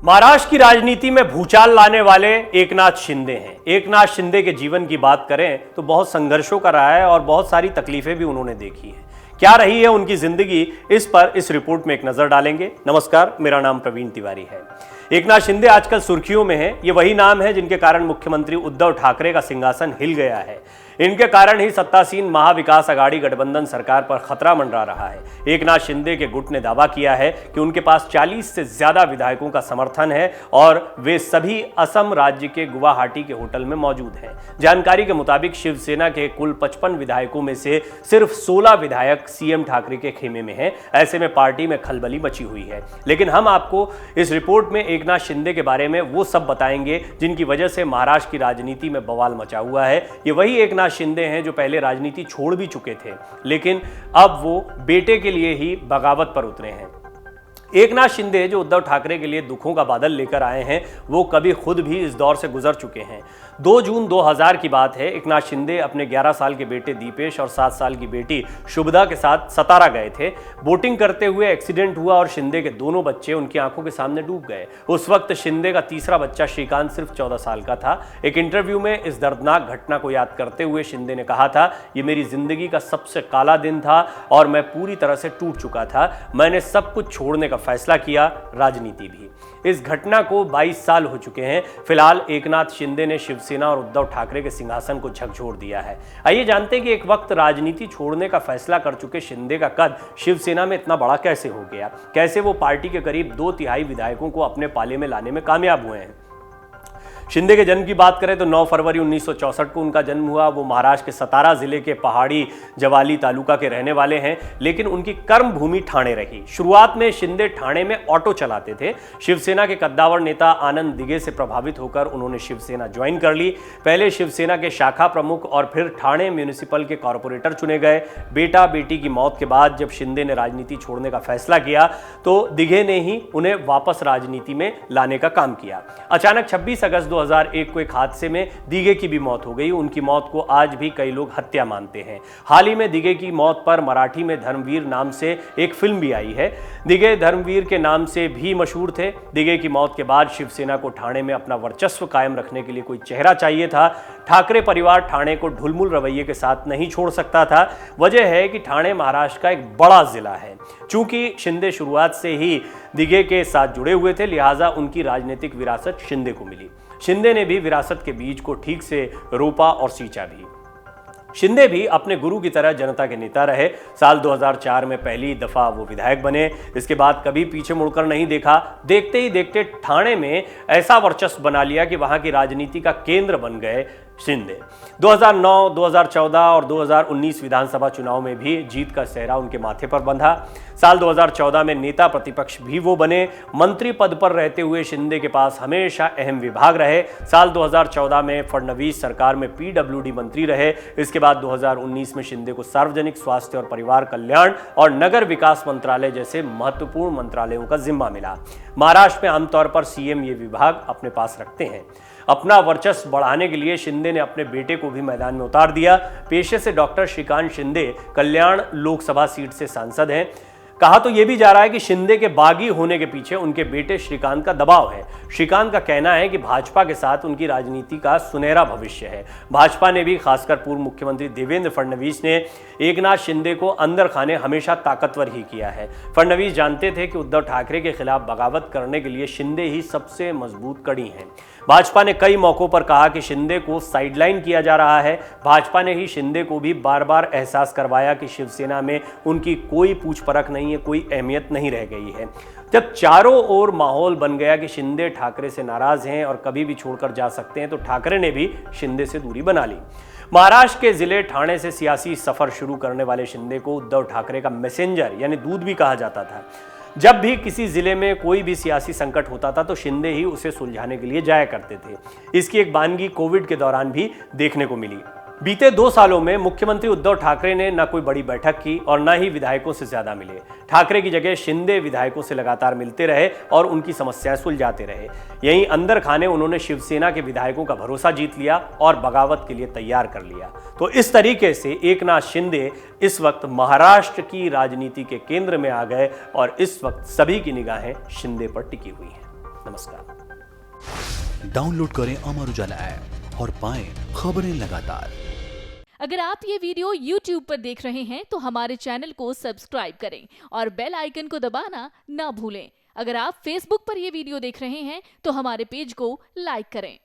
महाराष्ट्र की राजनीति में भूचाल लाने वाले एकनाथ शिंदे हैं। एकनाथ शिंदे के जीवन की बात करें तो बहुत संघर्षों का रहा है और बहुत सारी तकलीफें भी उन्होंने देखी हैं। क्या रही है उनकी जिंदगी, इस पर इस रिपोर्ट में एक नजर डालेंगे। नमस्कार, मेरा नाम प्रवीण तिवारी है। एकनाथ शिंदे आजकल सुर्खियों में हैं। ये वही नाम है जिनके कारण मुख्यमंत्री उद्धव ठाकरे का सिंहासन हिल गया है। इनके कारण ही सत्तासीन महाविकास आघाड़ी गठबंधन सरकार पर खतरा मंडरा रहा है। एकनाथ शिंदे के गुट ने दावा किया है कि उनके पास 40 से ज्यादा विधायकों का समर्थन है और वे सभी असम राज्य के गुवाहाटी के होटल में मौजूद हैं। जानकारी के मुताबिक शिवसेना के कुल 55 विधायकों में से सिर्फ 16 विधायक सीएम ठाकरे के खेमे में हैं। ऐसे में पार्टी में खलबली मची हुई है। लेकिन हम आपको इस रिपोर्ट में एकनाथ शिंदे के बारे में वो सब बताएंगे जिनकी वजह से महाराष्ट्र की राजनीति में बवाल मचा हुआ है। ये वही एकनाथ शिंदे हैं जो पहले राजनीति छोड़ भी चुके थे, लेकिन अब वो बेटे के लिए ही बगावत पर उतरे हैं। एकनाथ शिंदे जो उद्धव ठाकरे के लिए दुखों का बादल लेकर आए हैं, वो कभी खुद भी इस दौर से गुजर चुके हैं। 2 जून 2000 की बात है। एकनाथ शिंदे अपने 11 साल के बेटे दीपेश और 7 साल की बेटी शुभदा के साथ सतारा गए थे। बोटिंग करते हुए एक्सीडेंट हुआ और शिंदे के दोनों बच्चे उनकी आंखों के सामने डूब गए। उस वक्त शिंदे का तीसरा बच्चा श्रीकांत सिर्फ 14 साल का था। एक इंटरव्यू में इस दर्दनाक घटना को याद करते हुए शिंदे ने कहा था, ये मेरी जिंदगी का सबसे काला दिन था और मैं पूरी तरह से टूट चुका था। मैंने सब कुछ छोड़ने का फैसला किया, राजनीति भी। इस घटना को 22 साल हो चुके हैं। फिलहाल एकनाथ शिंदे ने शिवसेना और उद्धव ठाकरे के सिंहासन को झकझोर दिया है। आइए जानते हैं कि एक वक्त राजनीति छोड़ने का फैसला कर चुके शिंदे का कद शिवसेना में इतना बड़ा कैसे हो गया। कैसे वो पार्टी के करीब 2/3 विधायकों को अपने पाले में लाने में कामयाब हुए हैं। शिंदे के जन्म की बात करें तो 9 फरवरी 1964 को उनका जन्म हुआ। वो महाराष्ट्र के सतारा जिले के पहाड़ी जवाली तालुका के रहने वाले हैं, लेकिन उनकी कर्म भूमि ठाणे रही। शुरुआत में शिंदे ठाणे में ऑटो चलाते थे। शिवसेना के कद्दावर नेता आनंद दिघे से प्रभावित होकर उन्होंने शिवसेना ज्वाइन कर ली। पहले शिवसेना के शाखा प्रमुख और फिर ठाणे म्यूनिसिपल के कॉरपोरेटर चुने गए। बेटा बेटी की मौत के बाद जब शिंदे ने राजनीति छोड़ने का फैसला किया तो दिघे ने ही उन्हें वापस राजनीति में लाने का काम किया। अचानक 26 अगस्त 2001 को एक हादसे में दिघे की भी मौत हो गई। उनकी मौत को आज भी कई लोग हत्या मानते हैं। हाल ही में दिघे की मौत पर मराठी में धर्मवीर नाम से एक फिल्म भी आई है। दिघे धर्मवीर के नाम से भी मशहूर थे। दिघे की मौत के बाद शिवसेना को ठाणे में अपना वर्चस्व कायम रखने के लिए कोई चेहरा चाहिए था। ठाकरे परिवार ठाणे को ढुलमुल रवैये के साथ नहीं छोड़ सकता था। वजह है कि ठाणे महाराष्ट्र का एक बड़ा जिला है। चूंकि शिंदे शुरुआत से ही दिघे के साथ जुड़े हुए थे, लिहाजा उनकी राजनीतिक विरासत शिंदे को मिली। शिंदे ने भी विरासत के बीज को ठीक से रोपा और सींचा भी। शिंदे भी अपने गुरु की तरह जनता के नेता रहे। साल 2004 में पहली दफा वो विधायक बने। इसके बाद कभी पीछे मुड़कर नहीं देखा। देखते ही देखते ठाणे में ऐसा वर्चस्व बना लिया कि वहां की राजनीति का केंद्र बन गए शिंदे। 2009, 2014 और 2019 विधानसभा चुनाव में भी जीत का सेहरा उनके माथे पर बंधा। साल 2014 में नेता प्रतिपक्ष भी वो बने। मंत्री पद पर रहते हुए शिंदे के पास हमेशा अहम विभाग रहे। साल 2014 में फडणवीस सरकार में पीडब्ल्यूडी मंत्री रहे। इसके बाद 2019 में शिंदे को सार्वजनिक स्वास्थ्य और परिवार कल्याण और नगर विकास मंत्रालय जैसे महत्वपूर्ण मंत्रालयों का जिम्मा मिला। महाराष्ट्र में आमतौर पर सीएम ये विभाग अपने पास रखते हैं। अपना वर्चस्व बढ़ाने के लिए शिंदे ने अपने बेटे को भी मैदान में उतार दिया। पेशे से डॉक्टर श्रीकांत शिंदे कल्याण लोकसभा सीट से सांसद हैं। कहा तो यह भी जा रहा है कि शिंदे के बागी होने के पीछे उनके बेटे श्रीकांत का दबाव है। श्रीकांत का कहना है कि भाजपा के साथ उनकी राजनीति का सुनहरा भविष्य है। भाजपा ने भी, खासकर पूर्व मुख्यमंत्री देवेंद्र फडणवीस ने एकनाथ शिंदे को अंदर खाने हमेशा ताकतवर ही किया है। फडणवीस जानते थे कि उद्धव ठाकरे के खिलाफ बगावत करने के लिए शिंदे ही सबसे मजबूत कड़ी हैं। भाजपा ने कई मौकों पर कहा कि शिंदे को साइडलाइन किया जा रहा है। भाजपा ने ही शिंदे को भी बार बार एहसास करवाया कि शिवसेना में उनकी कोई पूछ परख नहीं है, कोई अहमियत नहीं रह गई है। जब चारों ओर माहौल बन गया कि शिंदे ठाकरे से नाराज हैं और कभी भी छोड़कर जा सकते हैं, तो ठाकरे ने भी शिंदे से दूरी बना ली। महाराष्ट्र के जिले ठाणे से सियासी सफर शुरू करने वाले शिंदे को उद्धव ठाकरे का मैसेंजर यानी दूत भी कहा जाता था। जब भी किसी जिले में कोई भी सियासी संकट होता था तो शिंदे ही उसे सुलझाने के लिए जाया करते थे। इसकी एक वानगी कोविड के दौरान भी देखने को मिली। बीते 2 सालों में मुख्यमंत्री उद्धव ठाकरे ने न कोई बड़ी बैठक की और न ही विधायकों से ज्यादा मिले। ठाकरे की जगह शिंदे विधायकों से लगातार मिलते रहे और उनकी समस्याएं सुलझाते रहे। यहीं अंदर खाने उन्होंने शिवसेना के विधायकों का भरोसा जीत लिया और बगावत के लिए तैयार कर लिया। तो इस तरीके से एकनाथ शिंदे इस वक्त महाराष्ट्र की राजनीति के केंद्र में आ गए और इस वक्त सभी की निगाहें शिंदे पर टिकी हुई हैं। नमस्कार। डाउनलोड करें अमर उजाला ऐप और पाएं खबरें लगातार। अगर आप ये वीडियो YouTube पर देख रहे हैं तो हमारे चैनल को सब्सक्राइब करें और बेल आइकन को दबाना ना भूलें। अगर आप Facebook पर ये वीडियो देख रहे हैं तो हमारे पेज को लाइक करें।